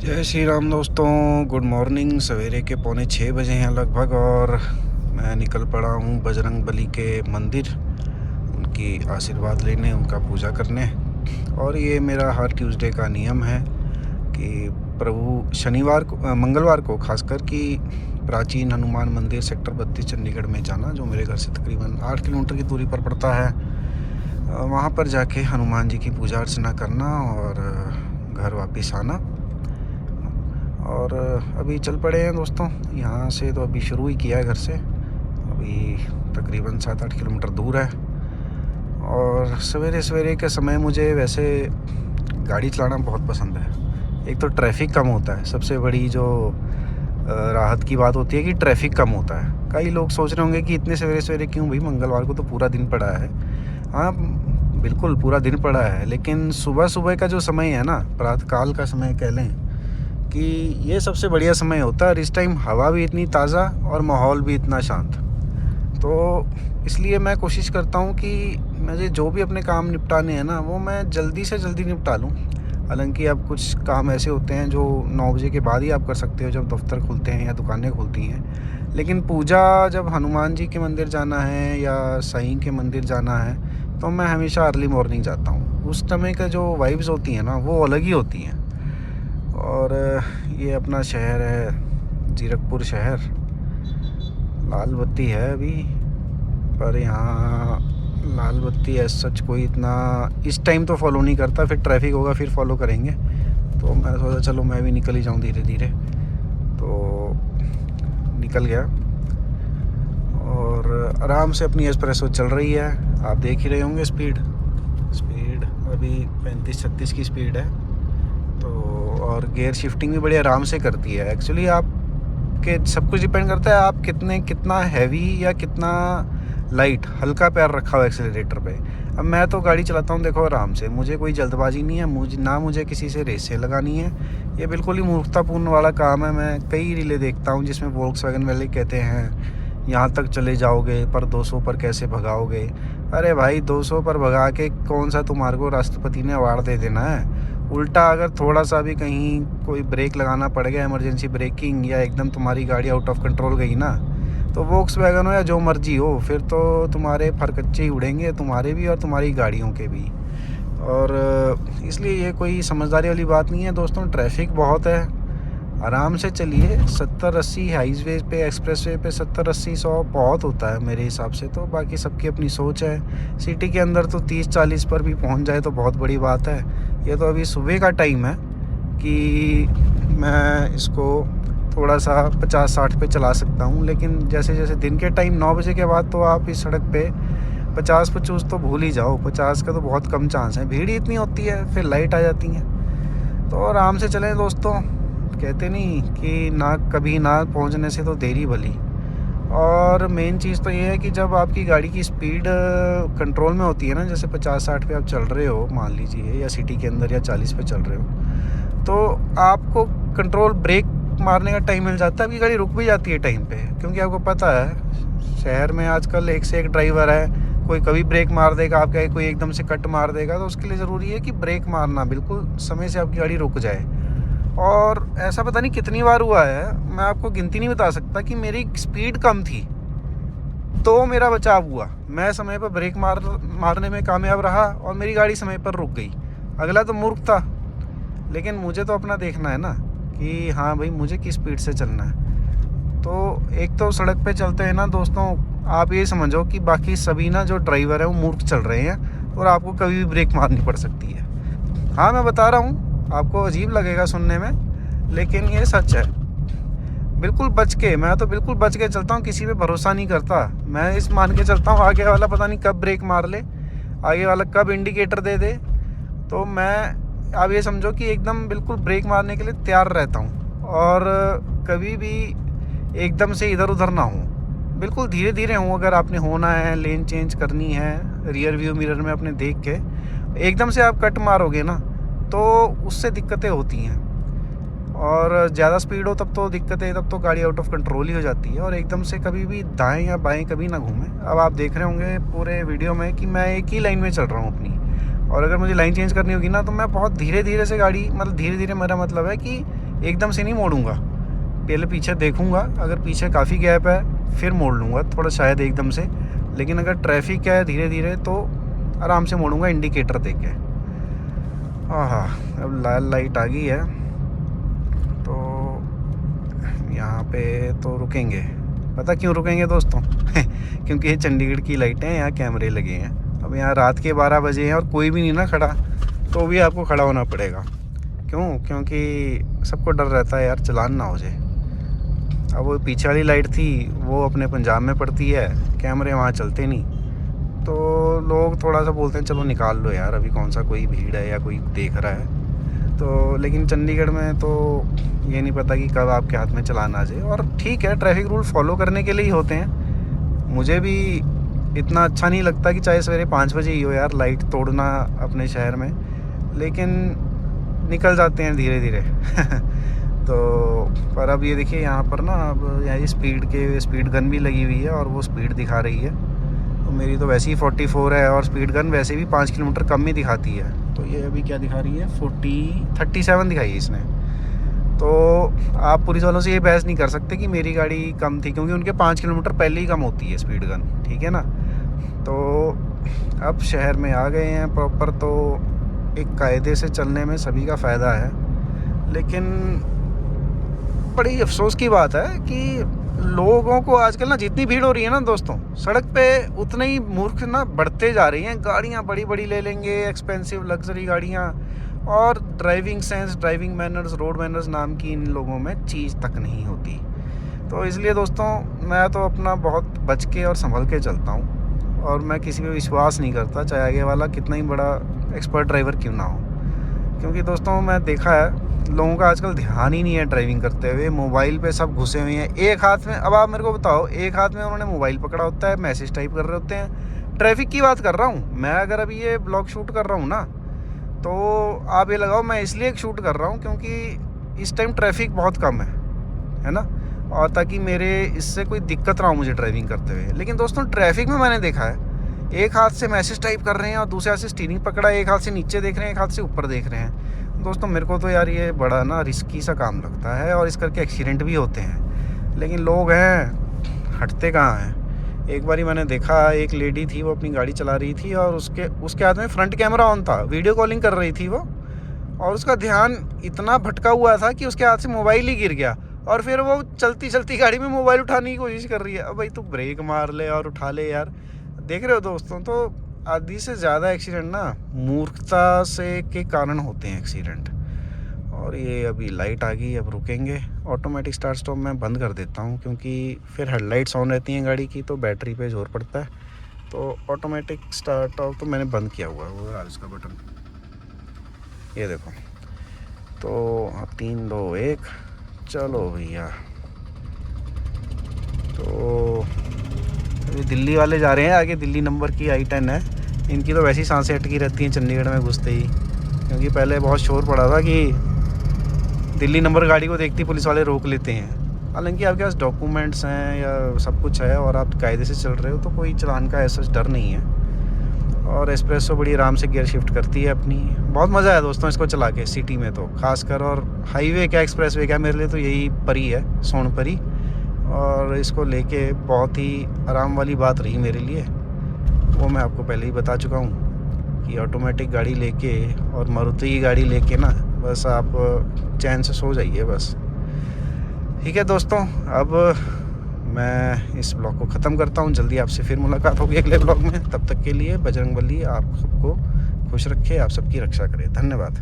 जय श्री राम दोस्तों। Good morning. सवेरे के 5:45 हैं लगभग और मैं निकल पड़ा हूँ बजरंग बली के मंदिर, उनकी आशीर्वाद लेने, उनका पूजा करने। और ये मेरा हर ट्यूसडे का नियम है कि मंगलवार को खासकर कि प्राचीन हनुमान मंदिर सेक्टर 32 चंडीगढ़ में जाना, जो मेरे घर से तकरीबन 8 किलोमीटर की दूरी पर पड़ता है। वहाँ पर जाके हनुमान जी की पूजा अर्चना करना और घर वापस आना। और अभी चल पड़े हैं दोस्तों, यहाँ से तो अभी शुरू ही किया है घर से, अभी तकरीबन 7-8 किलोमीटर दूर है। और सवेरे सवेरे के समय मुझे वैसे गाड़ी चलाना बहुत पसंद है। एक तो ट्रैफिक कम होता है, सबसे बड़ी जो राहत की बात होती है कि ट्रैफिक कम होता है। कई लोग सोच रहे होंगे कि इतने सवेरे सवेरे क्यों भाई, मंगलवार को तो पूरा दिन पड़ा है। हाँ बिल्कुल पूरा दिन पड़ा है, लेकिन सुबह सुबह का जो समय है ना, प्रातःकाल का समय कह लें कि ये सबसे बढ़िया समय होता है। और इस टाइम हवा भी इतनी ताज़ा और माहौल भी इतना शांत। तो इसलिए मैं कोशिश करता हूँ कि मुझे जो भी अपने काम निपटाने हैं ना, वो मैं जल्दी से जल्दी निपटा लूँ। हालांकि अब कुछ काम ऐसे होते हैं जो 9 बजे के बाद ही आप कर सकते हो, जब दफ्तर खुलते हैं या दुकानें खुलती हैं। लेकिन पूजा जब हनुमान जी के मंदिर जाना है या साईं के मंदिर जाना है, तो मैं हमेशा अर्ली मॉर्निंग जाता हूँ। उस समय का जो वाइब्स होती हैं ना, वो अलग ही होती हैं। और ये अपना शहर है जीरकपुर शहर। लाल बत्ती है अभी, पर यहाँ लाल बत्ती है सच कोई इतना इस टाइम तो फॉलो नहीं करता, फिर ट्रैफिक होगा फिर फॉलो करेंगे। तो मैं सोचा चलो मैं भी निकल ही जाऊँ धीरे धीरे, तो निकल गया। और आराम से अपनी एस्प्रेसो चल रही है, आप देख ही रहे होंगे। स्पीड अभी 35-36 की स्पीड है। तो और गियर शिफ्टिंग भी बड़ी आराम से करती है। एक्चुअली आपके सब कुछ डिपेंड करता है आप कितना हैवी या कितना लाइट हल्का पैर रखा हो एक्सेलरेटर पे। अब मैं तो गाड़ी चलाता हूँ देखो आराम से, मुझे कोई जल्दबाजी नहीं है, मुझे किसी से रेसें लगानी है। ये बिल्कुल ही मूर्खतापूर्ण वाला काम है। मैं कई रीलें देखता हूँ जिसमें वोल्क्सवैगन वाले कहते हैं यहाँ तक चले जाओगे पर 200 पर कैसे भगाओगे। अरे भाई 200 पर भगा के कौन सा तुम्हारे को राष्ट्रपति ने अवार्ड दे देना है। उल्टा अगर थोड़ा सा भी कहीं कोई ब्रेक लगाना पड़ गया, इमरजेंसी ब्रेकिंग, या एकदम तुम्हारी गाड़ी आउट ऑफ कंट्रोल गई ना, तो वोक्सवैगन हो या जो मर्जी हो, फिर तो तुम्हारे फरकच्चे ही उड़ेंगे, तुम्हारे भी और तुम्हारी गाड़ियों के भी। और इसलिए ये कोई समझदारी वाली बात नहीं है दोस्तों। ट्रैफिक बहुत है, आराम से चलिए। 70-80 हाईवे पे, एक्सप्रेसवे पे 70-80-100 बहुत होता है मेरे हिसाब से। तो बाकी सबकी अपनी सोच है। सिटी के अंदर तो 30-40 पर भी पहुंच जाए तो बहुत बड़ी बात है। ये तो अभी सुबह का टाइम है कि मैं इसको थोड़ा सा 50-60 पे चला सकता हूँ, लेकिन जैसे जैसे दिन के टाइम 9 बजे के बाद तो आप इस सड़क पे 50-55 तो भूल ही जाओ। 50 का तो बहुत कम चांस है, भीड़ ही इतनी होती है, फिर लाइट आ जाती है। तो आराम से चलें दोस्तों, कहते नहीं कि ना कभी ना पहुंचने से तो देरी भली। और मेन चीज़ तो ये है कि जब आपकी गाड़ी की स्पीड कंट्रोल में होती है ना, जैसे 50-60 पे आप चल रहे हो मान लीजिए, या सिटी के अंदर या 40 पे चल रहे हो, तो आपको कंट्रोल ब्रेक मारने का टाइम मिल जाता है। आपकी गाड़ी रुक भी जाती है टाइम पे, क्योंकि आपको पता है शहर में आजकल एक से एक ड्राइवर है। कोई कभी ब्रेक मार देगा आपका, कोई एकदम से कट मार देगा। तो उसके लिए ज़रूरी है कि ब्रेक मारना बिल्कुल समय से आपकी गाड़ी रुक जाए। और ऐसा पता नहीं कितनी बार हुआ है, मैं आपको गिनती नहीं बता सकता, कि मेरी स्पीड कम थी तो मेरा बचाव हुआ। मैं समय पर ब्रेक मारने में कामयाब रहा और मेरी गाड़ी समय पर रुक गई। अगला तो मूर्ख था, लेकिन मुझे तो अपना देखना है ना कि हाँ भाई मुझे किस स्पीड से चलना है। तो एक तो सड़क पे चलते हैं ना दोस्तों, आप ये समझो कि बाकी सभी ना जो ड्राइवर है वो मूर्ख चल रहे हैं, और आपको कभी भी ब्रेक मारनी पड़ सकती है। हाँ मैं बता रहा हूँ, आपको अजीब लगेगा सुनने में, लेकिन ये सच है। बिल्कुल बच के, मैं तो बिल्कुल बच के चलता हूँ, किसी पे भरोसा नहीं करता। मैं इस मान के चलता हूँ आगे वाला पता नहीं कब ब्रेक मार ले, आगे वाला कब इंडिकेटर दे दे। तो मैं आप ये समझो कि एकदम बिल्कुल ब्रेक मारने के लिए तैयार रहता हूँ, और कभी भी एकदम से इधर उधर ना हूँ, बिल्कुल धीरे धीरे हूँ। अगर आपने होना है, लेन चेंज करनी है, रियर व्यू मिरर में अपने देख के एकदम से आप कट मारोगे ना, तो उससे दिक्कतें होती हैं। और ज़्यादा स्पीड हो तब तो दिक्कतें, तब तो गाड़ी आउट ऑफ कंट्रोल ही हो जाती है। और एकदम से कभी भी दाएं या बाएं कभी ना घूमें। अब आप देख रहे होंगे पूरे वीडियो में कि मैं एक ही लाइन में चल रहा हूँ अपनी, और अगर मुझे लाइन चेंज करनी होगी ना, तो मैं बहुत धीरे धीरे से गाड़ी, मतलब धीरे धीरे मेरा मतलब है कि एकदम से नहीं मोड़ूंगा, पहले पीछे देखूंगा, अगर पीछे काफ़ी गैप है फिर मोड़ लूँगा थोड़ा शायद एकदम से, लेकिन अगर ट्रैफिक है धीरे धीरे तो आराम से मोड़ूंगा इंडिकेटर देख के। हाँ, अब लाल लाइट आ गई है तो यहाँ पे तो रुकेंगे। पता क्यों रुकेंगे दोस्तों? क्योंकि ये चंडीगढ़ की लाइटें हैं, यहाँ कैमरे लगे हैं। अब यहाँ रात के 12 बजे हैं और कोई भी नहीं ना खड़ा, तो भी आपको खड़ा होना पड़ेगा। क्यों? क्योंकि सबको डर रहता है यार चालान ना हो जाए। अब वो पीछे वाली लाइट थी वो अपने पंजाब में पड़ती है, कैमरे वहाँ चलते नहीं, तो लोग थोड़ा सा बोलते हैं चलो निकाल लो यार, अभी कौन सा कोई भीड़ है या कोई देख रहा है। तो लेकिन चंडीगढ़ में तो ये नहीं पता कि कब आपके हाथ में चालान आ जाए। और ठीक है, ट्रैफिक रूल फॉलो करने के लिए ही होते हैं। मुझे भी इतना अच्छा नहीं लगता कि चाहे सवेरे 5 बजे ही हो यार लाइट तोड़ना अपने शहर में, लेकिन निकल जाते हैं धीरे धीरे। तो पर अब ये देखिए यहाँ पर ना, अब यहाँ स्पीड गन भी लगी हुई है और वो स्पीड दिखा रही है। तो मेरी तो वैसे ही 44 है और स्पीड गन वैसे भी 5 किलोमीटर कम ही दिखाती है। तो ये अभी क्या दिखा रही है? 37 दिखाई है इसने। तो आप पुलिस वालों से ये बहस नहीं कर सकते कि मेरी गाड़ी कम थी, क्योंकि उनके 5 किलोमीटर पहले ही कम होती है स्पीड गन, ठीक है ना। तो अब शहर में आ गए हैं प्रॉपर, तो एक कायदे से चलने में सभी का फ़ायदा है। लेकिन बड़ी अफसोस की बात है कि लोगों को आजकल ना जितनी भीड़ हो रही है ना दोस्तों सड़क पे, उतने ही मूर्ख ना बढ़ते जा रही हैं। गाड़ियाँ बड़ी बड़ी ले लेंगे, एक्सपेंसिव लग्जरी गाड़ियाँ, और driving sense, driving manners, road manners नाम की इन लोगों में चीज़ तक नहीं होती। तो इसलिए दोस्तों मैं तो अपना बहुत बच के और संभल के चलता हूँ, और मैं किसी पे विश्वास नहीं करता, चाहे आगे वाला कितना ही बड़ा एक्सपर्ट ड्राइवर क्यों ना हो। क्योंकि दोस्तों मैं देखा है लोगों का आजकल ध्यान ही नहीं है ड्राइविंग करते हुए, मोबाइल पे सब घुसे हुए हैं। एक हाथ में, अब आप मेरे को बताओ, एक हाथ में उन्होंने मोबाइल पकड़ा होता है, मैसेज टाइप कर रहे होते हैं। ट्रैफिक की बात कर रहा हूँ मैं, अगर अभी ये ब्लॉग शूट कर रहा हूँ ना, तो आप ये लगाओ मैं इसलिए शूट कर रहा हूँ क्योंकि इस टाइम ट्रैफिक बहुत कम है ना, और ताकि मेरे इससे कोई दिक्कत ना हो मुझे ड्राइविंग करते हुए। लेकिन दोस्तों ट्रैफिक में मैंने देखा है एक हाथ से मैसेज टाइप कर रहे हैं और दूसरे हाथ से स्टीयरिंग पकड़ा है, एक हाथ से नीचे देख रहे हैं, एक हाथ से ऊपर देख रहे हैं। दोस्तों मेरे को तो यार ये बड़ा ना रिस्की सा काम लगता है, और इस करके एक्सीडेंट भी होते हैं। लेकिन लोग हैं हटते कहाँ हैं। एक बारी मैंने देखा एक लेडी थी, वो अपनी गाड़ी चला रही थी और उसके हाथ में फ्रंट कैमरा ऑन था, वीडियो कॉलिंग कर रही थी वो, और उसका ध्यान इतना भटका हुआ था कि उसके हाथ से मोबाइल ही गिर गया, और फिर वो चलती चलती गाड़ी में मोबाइल उठाने की कोशिश कर रही है। अब भाई तू ब्रेक मार ले और उठा ले यार। देख रहे हो दोस्तों, तो आधी से ज़्यादा एक्सीडेंट ना मूर्खता से के कारण होते हैं एक्सीडेंट। और ये अभी लाइट आ गई, अब रुकेंगे। ऑटोमेटिक स्टार्ट स्टॉप मैं बंद कर देता हूँ, क्योंकि फिर हेडलाइट्स ऑन रहती हैं गाड़ी की तो बैटरी पे जोर पड़ता है। तो ऑटोमेटिक स्टार्ट ऑफ तो मैंने बंद किया हुआ है, वो यार इसका बटन ये देखो। तो 3 2 1 चलो भैया। तो अभी दिल्ली वाले जा रहे हैं आगे, दिल्ली नंबर की I-10 है। इनकी तो वैसी सांसें अटकी रहती हैं चंडीगढ़ में घुसते ही, क्योंकि पहले बहुत शोर पड़ा था कि दिल्ली नंबर गाड़ी को देखती पुलिस वाले रोक लेते हैं। हालांकि आपके पास डॉक्यूमेंट्स हैं या सब कुछ है और आप कायदे से चल रहे हो तो कोई चालान का ऐसा डर नहीं है। और एस्प्रेसो बड़ी आराम से गियर शिफ्ट करती है अपनी। बहुत मज़ा आया दोस्तों इसको चला के सिटी में तो खासकर, और हाईवे क्या एक्सप्रेस वे क्या, मेरे लिए तो यही परी है, सोनपरी। और इसको लेके बहुत ही आराम वाली बात रही मेरे लिए, वो मैं आपको पहले ही बता चुका हूँ कि ऑटोमेटिक गाड़ी लेके और मारुति की गाड़ी लेके ना बस आप चैन से सो जाइए बस। ठीक है दोस्तों, अब मैं इस ब्लॉग को ख़त्म करता हूँ। जल्दी आपसे फिर मुलाकात होगी अगले ब्लॉग में। तब तक के लिए बजरंगबली आप सबको खुश रखे, आप सबकी रक्षा करे। धन्यवाद।